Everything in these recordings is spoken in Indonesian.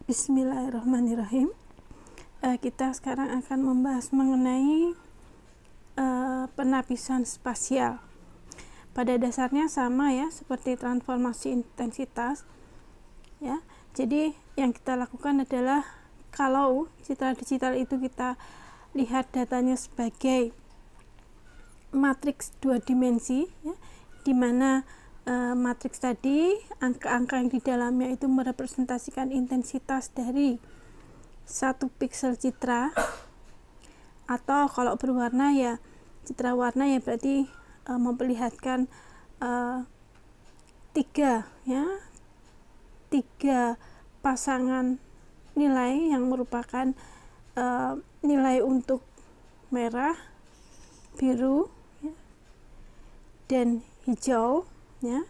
Bismillahirrahmanirrahim. Kita sekarang akan membahas mengenai penapisan spasial. Pada dasarnya sama ya, seperti transformasi intensitas ya. Jadi yang kita lakukan adalah kalau citra digital itu kita lihat datanya sebagai matriks dua dimensi ya, di mana matriks tadi, angka-angka yang di dalamnya itu merepresentasikan intensitas dari satu piksel citra, atau kalau berwarna ya citra warna ya berarti memperlihatkan tiga pasangan nilai yang merupakan nilai untuk merah, biru ya, dan hijau ya.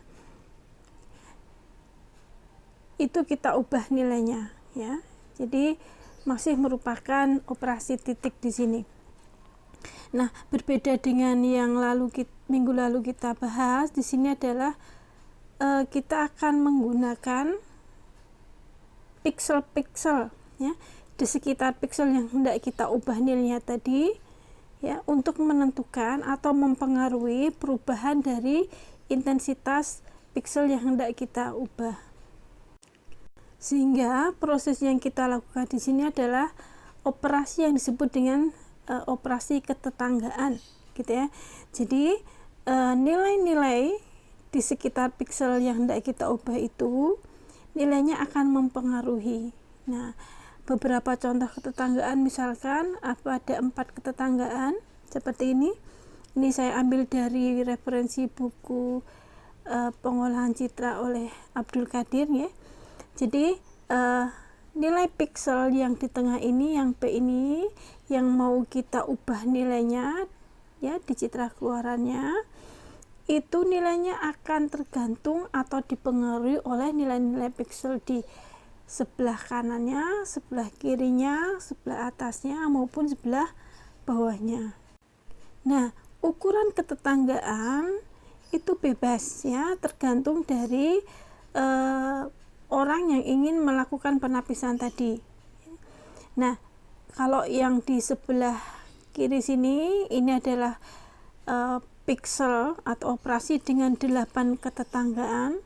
Itu kita ubah nilainya ya. Jadi masih merupakan operasi titik di sini. Nah, berbeda dengan yang minggu lalu kita bahas, di sini adalah kita akan menggunakan piksel-piksel ya, di sekitar piksel yang hendak kita ubah nilainya tadi ya, untuk menentukan atau mempengaruhi perubahan dari intensitas piksel yang hendak kita ubah. Sehingga proses yang kita lakukan di sini adalah operasi yang disebut dengan operasi ketetanggaan gitu ya. Jadi nilai-nilai di sekitar piksel yang hendak kita ubah itu nilainya akan mempengaruhi. Nah, beberapa contoh ketetanggaan misalkan ada 4 ketetanggaan seperti ini. Ini saya ambil dari referensi buku pengolahan citra oleh Abdul Qadir ya. Jadi nilai piksel yang di tengah ini, yang P ini, yang mau kita ubah nilainya ya di citra keluarannya, itu nilainya akan tergantung atau dipengaruhi oleh nilai-nilai piksel di sebelah kanannya, sebelah kirinya, sebelah atasnya maupun sebelah bawahnya. Nah, ukuran ketetanggaan itu bebas ya, tergantung dari orang yang ingin melakukan penapisan tadi. Nah, kalau yang di sebelah kiri sini ini adalah piksel atau operasi dengan 8 ketetanggaan.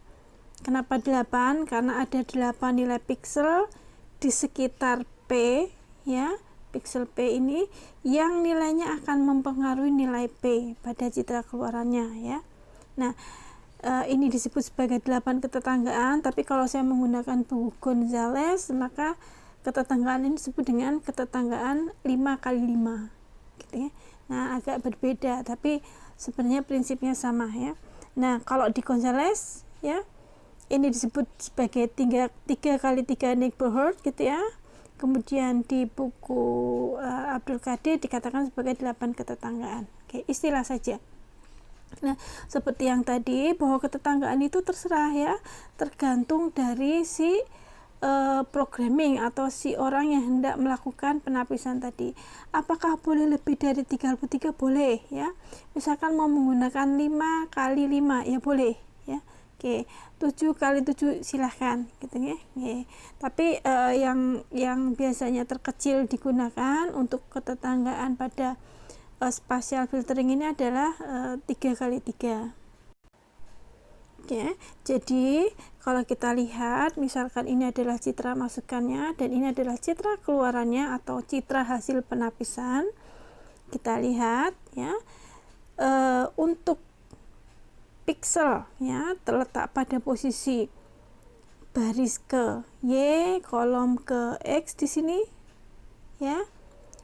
Kenapa 8? Karena ada 8 nilai piksel di sekitar P ya, piksel P ini yang nilainya akan mempengaruhi nilai P pada citra keluarannya ya. Nah, ini disebut sebagai 8 ketetanggaan, tapi kalau saya menggunakan buku Gonzales maka ketetanggaan ini disebut dengan ketetanggaan 5x5 gitu ya. Nah, agak berbeda tapi sebenarnya prinsipnya sama ya. Nah, kalau di Gonzales ya ini disebut sebagai 3x3 neighborhood gitu ya. Kemudian di buku Abdul Qadir dikatakan sebagai 8 ketetanggaan. Oke, istilah saja. Nah, seperti yang tadi bahwa ketetanggaan itu terserah ya, tergantung dari si programming atau si orang yang hendak melakukan penapisan tadi. Apakah boleh lebih dari 33? Boleh ya. Misalkan mau menggunakan 5x5 ya boleh ya. Oke, 7x7 silahkan gitu ya. Oke. Tapi yang biasanya terkecil digunakan untuk ketetanggaan pada spatial filtering ini adalah 3x3. Oke, jadi kalau kita lihat misalkan ini adalah citra masukannya dan ini adalah citra keluarannya atau citra hasil penapisan. Kita lihat ya, untuk piksel ya terletak pada posisi baris ke Y, kolom ke X di sini ya.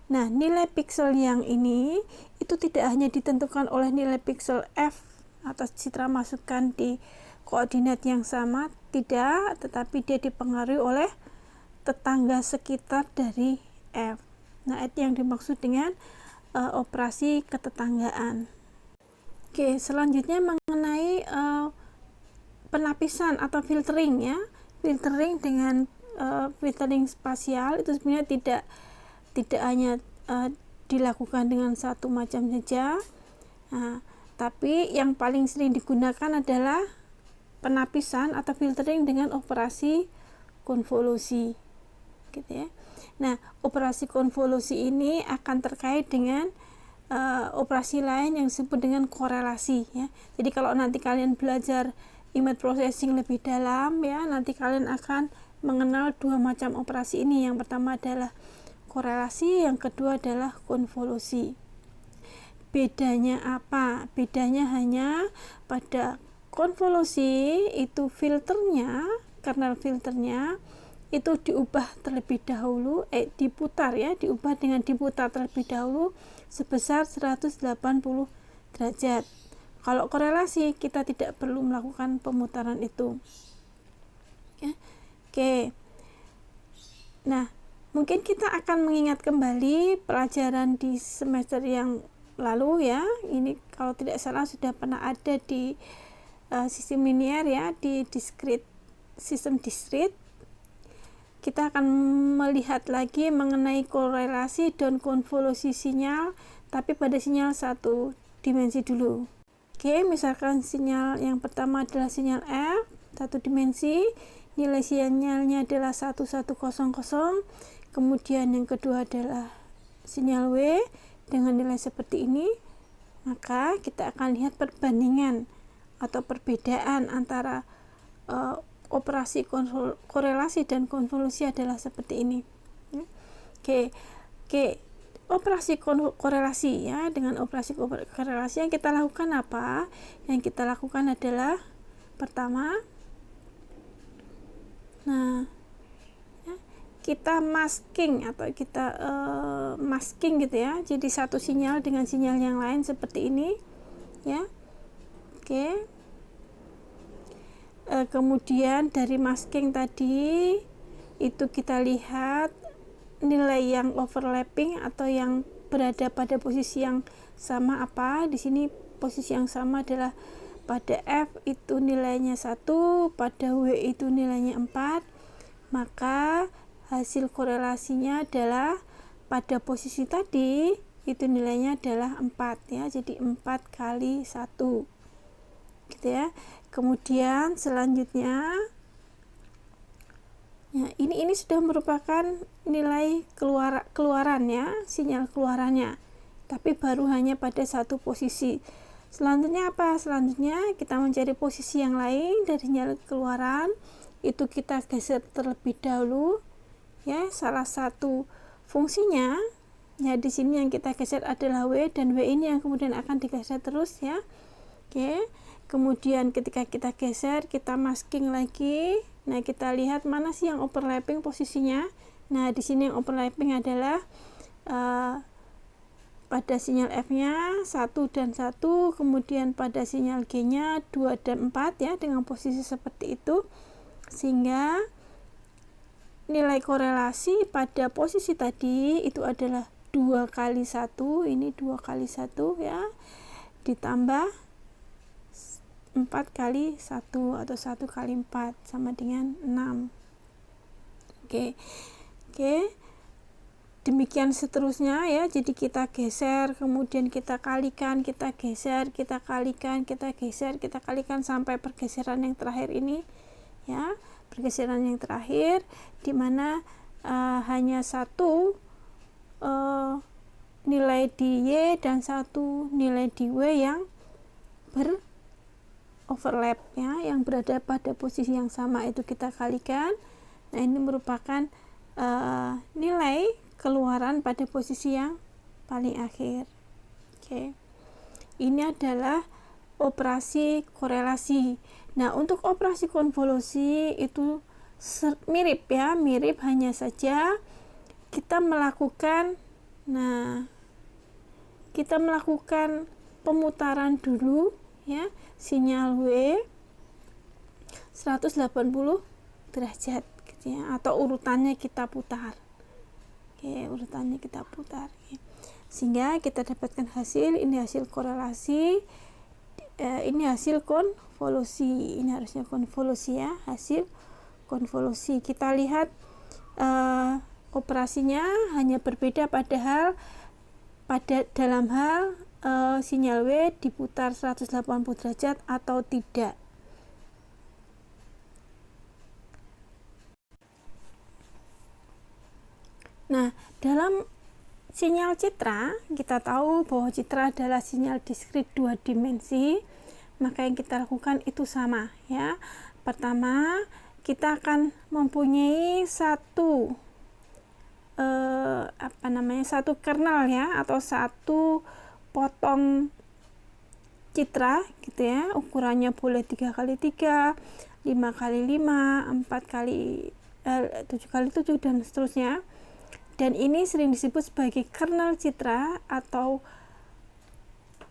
Nah, nilai piksel yang ini itu tidak hanya ditentukan oleh nilai piksel F atas citra masukan di koordinat yang sama, tidak, tetapi dia dipengaruhi oleh tetangga sekitar dari F. Nah, itu yang dimaksud dengan operasi ketetanggaan. Oke, selanjutnya mengenai penapisan atau filtering ya. Filtering dengan filtering spasial itu sebenarnya tidak hanya dilakukan dengan satu macam saja. Nah, tapi yang paling sering digunakan adalah penapisan atau filtering dengan operasi konvolusi gitu ya. Nah, operasi konvolusi ini akan terkait dengan operasi lain yang disebut dengan korelasi ya. Jadi kalau nanti kalian belajar image processing lebih dalam ya, nanti kalian akan mengenal dua macam operasi ini. Yang pertama adalah korelasi, yang kedua adalah konvolusi. Bedanya apa? Bedanya hanya pada konvolusi itu filternya, kernel filternya itu diubah terlebih dahulu, diputar ya, diubah dengan diputar terlebih dahulu sebesar 180 derajat. Kalau korelasi kita tidak perlu melakukan pemutaran itu ya. Oke, nah mungkin kita akan mengingat kembali pelajaran di semester yang lalu ya. Ini kalau tidak salah sudah pernah ada di sistem linear ya, di sistem discrete. Kita akan melihat lagi mengenai korelasi dan konvolusi sinyal, tapi pada sinyal satu dimensi dulu. Oke, misalkan sinyal yang pertama adalah sinyal F, satu dimensi, nilai sinyalnya adalah 1100, kemudian yang kedua adalah sinyal W dengan nilai seperti ini, maka kita akan lihat perbandingan atau perbedaan antara operasi korelasi dan konvolusi adalah seperti ini. Oke. Operasi korelasi ya, dengan operasi korelasi yang kita lakukan apa? Yang kita lakukan adalah pertama, kita masking atau kita masking gitu ya. Jadi satu sinyal dengan sinyal yang lain seperti ini ya. Oke. Kemudian dari masking tadi itu kita lihat nilai yang overlapping atau yang berada pada posisi yang sama apa. Di sini posisi yang sama adalah pada F itu nilainya 1, pada W itu nilainya 4. Maka hasil korelasinya adalah pada posisi tadi itu nilainya adalah 4 ya. Jadi 4 kali 1 gitu ya. Kemudian selanjutnya ya, ini sudah merupakan nilai keluaran ya, sinyal keluarannya, tapi baru hanya pada satu posisi. Selanjutnya apa? Selanjutnya kita mencari posisi yang lain dari sinyal keluaran, itu kita geser terlebih dahulu ya. Salah satu fungsinya ya di sini yang kita geser adalah W, dan W ini yang kemudian akan digeser terus ya. Oke. Kemudian ketika kita geser, kita masking lagi. Nah, kita lihat mana sih yang overlapping posisinya. Nah, di sini yang overlapping adalah pada sinyal F-nya 1 dan 1, kemudian pada sinyal G-nya 2 dan 4 ya, dengan posisi seperti itu. Sehingga nilai korelasi pada posisi tadi itu adalah 2 kali 1, ini 2 kali 1 ya, ditambah 4 kali 1 atau 1 kali 4 sama dengan 6. Oke. Demikian seterusnya ya. Jadi kita geser, kemudian kita kalikan, kita geser, kita kalikan, kita geser, kita kalikan sampai pergeseran yang terakhir ini ya. Pergeseran yang terakhir di mana hanya satu nilai di Y dan satu nilai di W yang overlap ya, yang berada pada posisi yang sama, itu kita kalikan. Nah, ini merupakan nilai keluaran pada posisi yang paling akhir. Oke. Ini adalah operasi korelasi. Nah, untuk operasi konvolusi itu mirip ya, mirip, hanya saja kita melakukan pemutaran dulu ya, sinyal W 180 derajat gitu ya, atau urutannya kita putar. Oke, urutannya kita putar ya. Sehingga kita dapatkan hasil, ini hasil korelasi, ini hasil konvolusi. Ini harusnya konvolusi ya, hasil konvolusi. Kita lihat operasinya hanya berbeda dalam hal sinyal W diputar 180 derajat atau tidak. Nah, dalam sinyal citra, kita tahu bahwa citra adalah sinyal diskrit 2 dimensi, maka yang kita lakukan itu sama ya. Pertama, kita akan mempunyai satu satu kernel ya, atau satu potong citra gitu ya, ukurannya boleh 3x3, 5x5, 7x7 dan seterusnya. Dan ini sering disebut sebagai kernel citra atau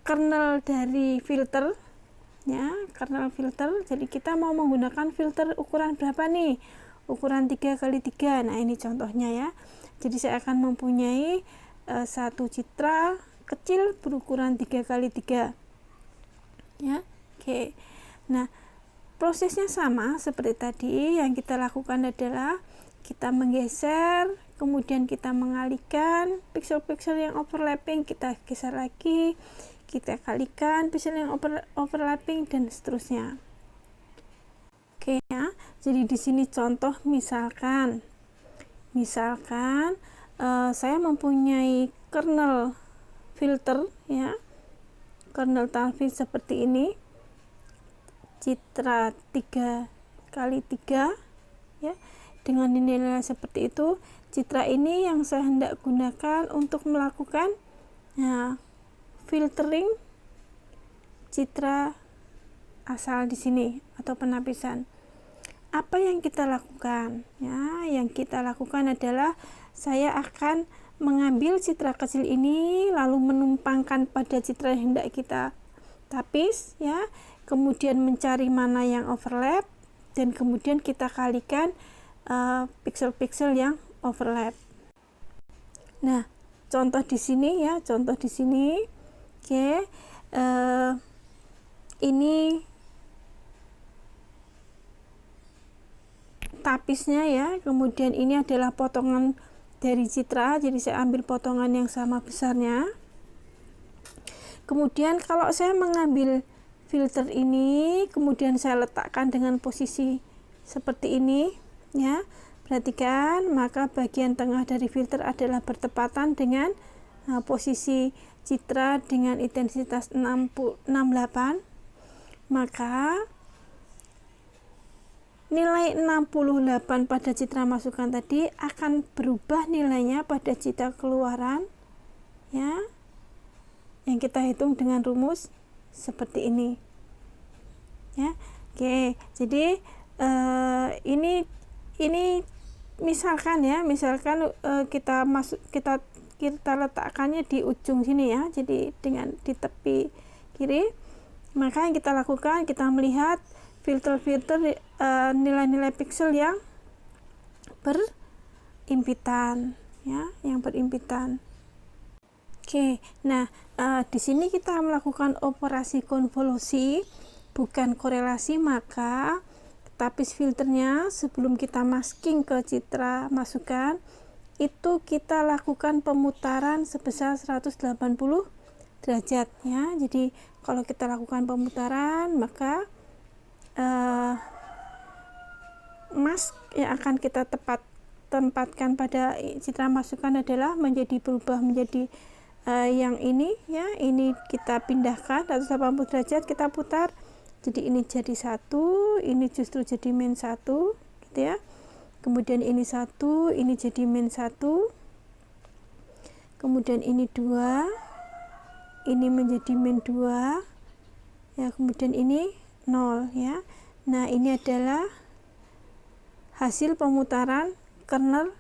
kernel dari filter ya, kernel filter. Jadi kita mau menggunakan filter ukuran berapa nih? Ukuran 3x3. Nah, ini contohnya ya. Jadi saya akan mempunyai satu citra kecil berukuran 3x3 ya. Oke. Nah, prosesnya sama seperti tadi. Yang kita lakukan adalah kita menggeser, kemudian kita mengalihkan piksel-piksel yang overlapping, kita geser lagi, kita kalikan piksel yang overlapping dan seterusnya. Oke ya. Jadi di sini contoh misalkan saya mempunyai kernel filter ya, kernel talvis seperti ini, citra 3x3 ya, dengan nilai seperti itu. Citra ini yang saya hendak gunakan untuk melakukan filtering citra asal di sini atau penapisan. Apa yang kita lakukan ya? Yang kita lakukan adalah saya akan mengambil citra kecil ini lalu menumpangkan pada citra yang hendak kita tapis ya, kemudian mencari mana yang overlap dan kemudian kita kalikan piksel-piksel yang overlap. Nah, contoh di sini ya, contoh di sini. Oke, ini tapisnya ya, kemudian ini adalah potongan dari citra, jadi saya ambil potongan yang sama besarnya. Kemudian kalau saya mengambil filter ini, kemudian saya letakkan dengan posisi seperti ini ya, perhatikan, maka bagian tengah dari filter adalah bertepatan dengan posisi citra dengan intensitas 68, maka nilai 68 pada citra masukan tadi akan berubah nilainya pada citra keluaran ya, yang kita hitung dengan rumus seperti ini ya. Oke, jadi ini misalkan ya, kita letakkannya di ujung sini ya, jadi dengan di tepi kiri. Maka yang kita lakukan, kita melihat filter-filter nilai-nilai piksel yang berimpitan ya, yang berimpitan. Oke, nah di sini kita melakukan operasi konvolusi bukan korelasi, maka tapis filternya sebelum kita masking ke citra masukan itu kita lakukan pemutaran sebesar 180 derajat ya. Jadi kalau kita lakukan pemutaran, maka mask yang akan kita tempatkan pada citra masukan adalah berubah menjadi yang ini ya, ini kita pindahkan 180 derajat, kita putar, jadi ini jadi 1, ini justru jadi min 1 gitu ya, kemudian ini 1, ini jadi min 1, kemudian ini 2, ini menjadi min 2 ya, kemudian ini 0 ya. Nah, ini adalah hasil pemutaran kernel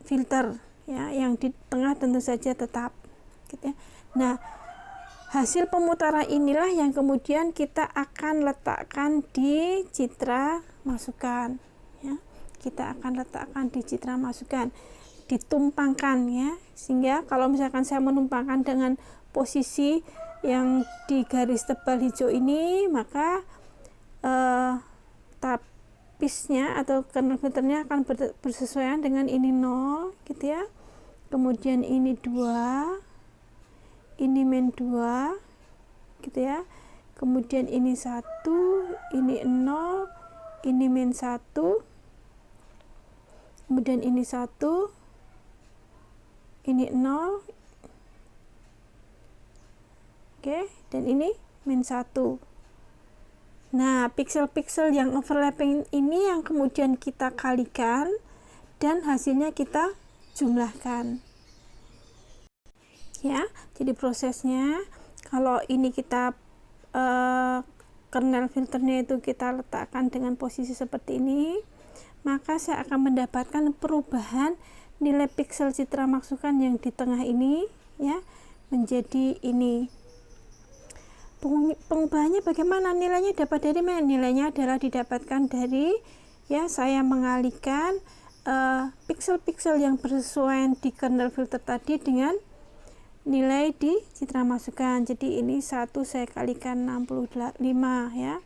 filter ya, yang di tengah tentu saja tetap gitu ya. Nah, hasil pemutaran inilah yang kemudian kita akan letakkan di citra masukan ya. Kita akan letakkan di citra masukan, ditumpangkan ya, sehingga kalau misalkan saya menumpangkan dengan posisi yang di garis tebal hijau ini, maka tapisnya atau kernel filternya akan bersesuaian dengan ini 0 gitu ya, kemudian ini 2, ini min 2 gitu ya, kemudian ini 1, ini 0, ini min 1, kemudian ini 1, ini 0, oke, dan ini -1. Nah, piksel-piksel yang overlapping ini yang kemudian kita kalikan dan hasilnya kita jumlahkan. Ya, jadi prosesnya kalau ini kita kernel filternya itu kita letakkan dengan posisi seperti ini, maka saya akan mendapatkan perubahan nilai piksel citra masukan yang di tengah ini ya menjadi ini. Pengubahannya bagaimana? Nilainya dapat dari mana? Nilainya adalah didapatkan dari ya saya mengalihkan piksel-piksel yang bersesuaian di kernel filter tadi dengan nilai di citra masukan. Jadi ini 1 saya kalikan 65 ya.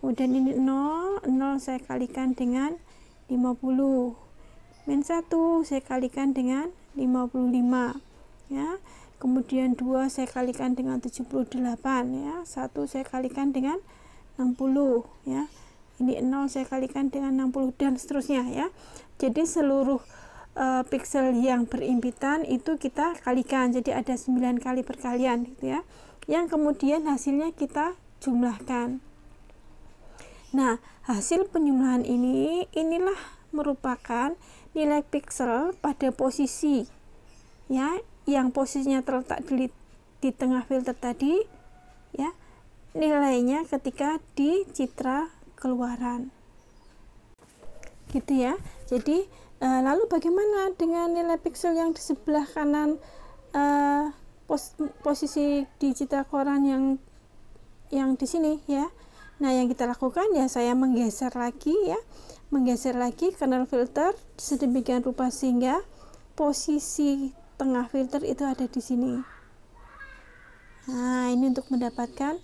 Kemudian ini 0 saya kalikan dengan 50. -1 saya kalikan dengan 55 ya. Kemudian 2 saya kalikan dengan 78 ya. 1 saya kalikan dengan 60 ya. Ini 0 saya kalikan dengan 60 dan seterusnya ya. Jadi seluruh piksel yang berimpitan itu kita kalikan, jadi ada 9 kali perkalian gitu ya, yang kemudian hasilnya kita jumlahkan. Nah, hasil penjumlahan inilah merupakan nilai piksel pada posisi ya yang posisinya terletak di tengah filter tadi ya, nilainya ketika di citra keluaran gitu ya. Jadi lalu bagaimana dengan nilai piksel yang di sebelah kanan posisi di citra keluaran yang di sini ya. Nah, yang kita lakukan ya saya menggeser lagi kernel filter sedemikian rupa sehingga posisi tengah filter itu ada di sini. Nah, ini untuk mendapatkan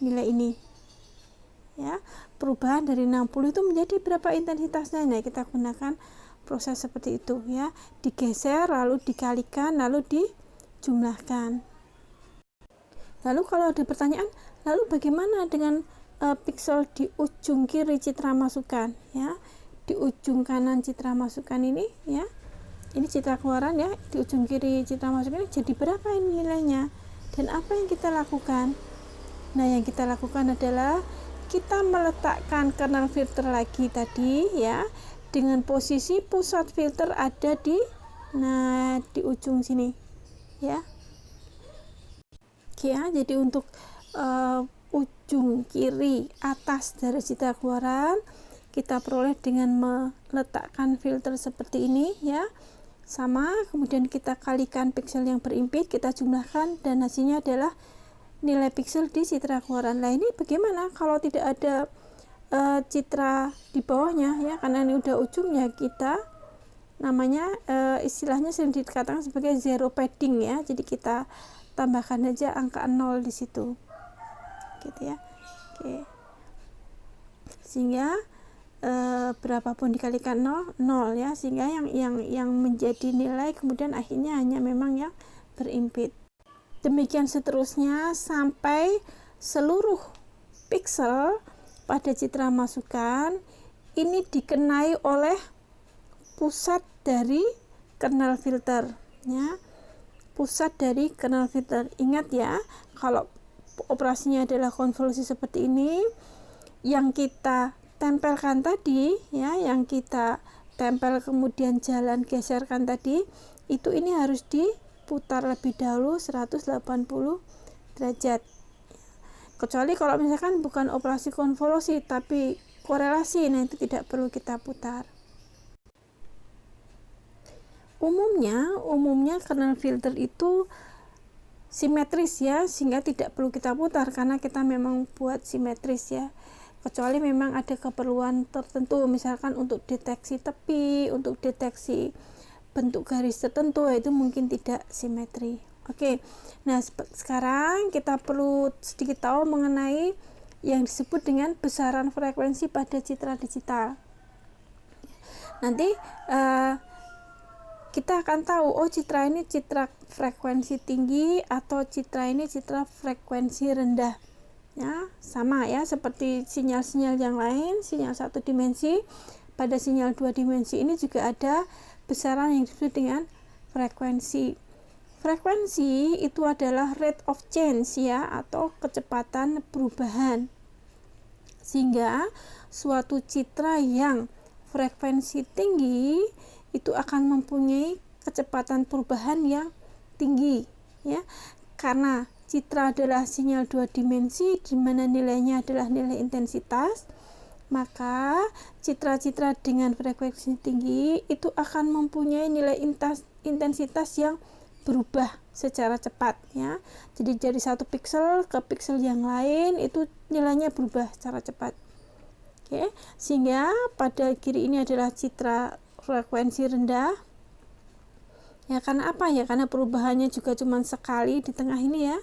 nilai ini ya. Perubahan dari 60 itu menjadi berapa intensitasnya? Nah, kita gunakan proses seperti itu ya, digeser lalu dikalikan lalu dijumlahkan. Lalu kalau ada pertanyaan, lalu bagaimana dengan piksel di ujung kiri citra masukan ya, di ujung kanan citra masukan ini ya, ini citra keluaran ya, di ujung kiri citra masukan ini jadi berapa ini nilainya dan apa yang kita lakukan? Nah, yang kita lakukan adalah kita meletakkan kernel filter lagi tadi ya, dengan posisi pusat filter ada di ujung sini ya. Oke ya, jadi untuk ujung kiri atas dari citra keluaran kita peroleh dengan meletakkan filter seperti ini ya, sama, kemudian kita kalikan piksel yang berimpit, kita jumlahkan dan hasilnya adalah nilai piksel di citra keluaran. Nah, ini bagaimana kalau tidak ada citra di bawahnya ya, karena ini udah ujungnya, kita namanya istilahnya sering dikatakan sebagai zero padding ya, jadi kita tambahkan aja angka 0 di situ gitu ya. Oke, sehingga berapapun dikalikan 0 ya, sehingga yang menjadi nilai kemudian akhirnya hanya memang yang berimpit. Demikian seterusnya sampai seluruh piksel pada citra masukan ini dikenai oleh pusat dari kernel filter ya, pusat dari kernel filter. Ingat ya, kalau operasinya adalah konvolusi seperti ini, yang kita tempelkan tadi ya, yang kita tempel kemudian jalan geserkan tadi, itu ini harus diputar lebih dahulu 180 derajat. Kecuali kalau misalkan bukan operasi konvolusi tapi korelasi, nah itu tidak perlu kita putar. Umumnya kernel filter itu simetris ya, sehingga tidak perlu kita putar karena kita memang buat simetris ya. Kecuali memang ada keperluan tertentu, misalkan untuk deteksi tepi, untuk deteksi bentuk garis tertentu, itu mungkin tidak simetri. Oke, nah sekarang kita perlu sedikit tahu mengenai yang disebut dengan besaran frekuensi pada citra digital. Nanti kita akan tahu, oh citra ini citra frekuensi tinggi atau citra ini citra frekuensi rendah. Ya, sama ya seperti sinyal-sinyal yang lain, sinyal 1 dimensi, pada sinyal 2 dimensi ini juga ada besaran yang disebut dengan frekuensi. Frekuensi itu adalah rate of change ya, atau kecepatan perubahan. Sehingga suatu citra yang frekuensi tinggi itu akan mempunyai kecepatan perubahan yang tinggi ya. Karena citra adalah sinyal 2 dimensi di mana nilainya adalah nilai intensitas, maka citra-citra dengan frekuensi tinggi itu akan mempunyai nilai intensitas yang berubah secara cepat ya. Jadi dari satu piksel ke piksel yang lain itu nilainya berubah secara cepat. Oke, sehingga pada kiri ini adalah citra frekuensi rendah. Ya, karena apa ya? Karena perubahannya juga cuma sekali di tengah ini ya.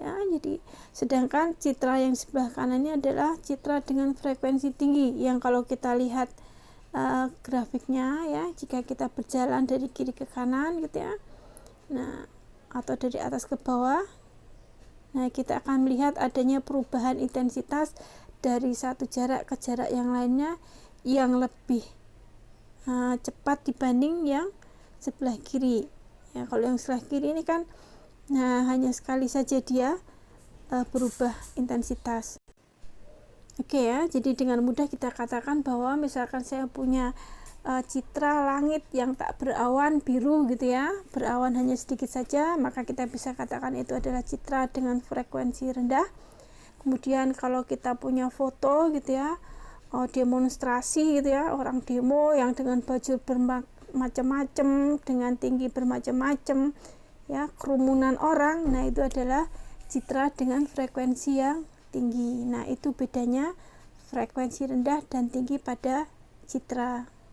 Ya, jadi sedangkan citra yang sebelah kanannya adalah citra dengan frekuensi tinggi yang kalau kita lihat grafiknya ya, jika kita berjalan dari kiri ke kanan gitu ya. Nah, atau dari atas ke bawah. Nah, kita akan melihat adanya perubahan intensitas dari satu jarak ke jarak yang lainnya yang lebih cepat dibanding yang sebelah kiri. Ya, kalau yang sebelah kiri ini kan hanya sekali saja dia berubah intensitas. Oke ya, jadi dengan mudah kita katakan bahwa misalkan saya punya citra langit yang tak berawan biru gitu ya, berawan hanya sedikit saja, maka kita bisa katakan itu adalah citra dengan frekuensi rendah. Kemudian kalau kita punya foto gitu ya, demonstrasi gitu ya, orang demo yang dengan baju bermacam-macam, dengan tinggi bermacam-macam ya, kerumunan orang, nah itu adalah citra dengan frekuensi yang tinggi. Nah itu bedanya frekuensi rendah dan tinggi pada citra.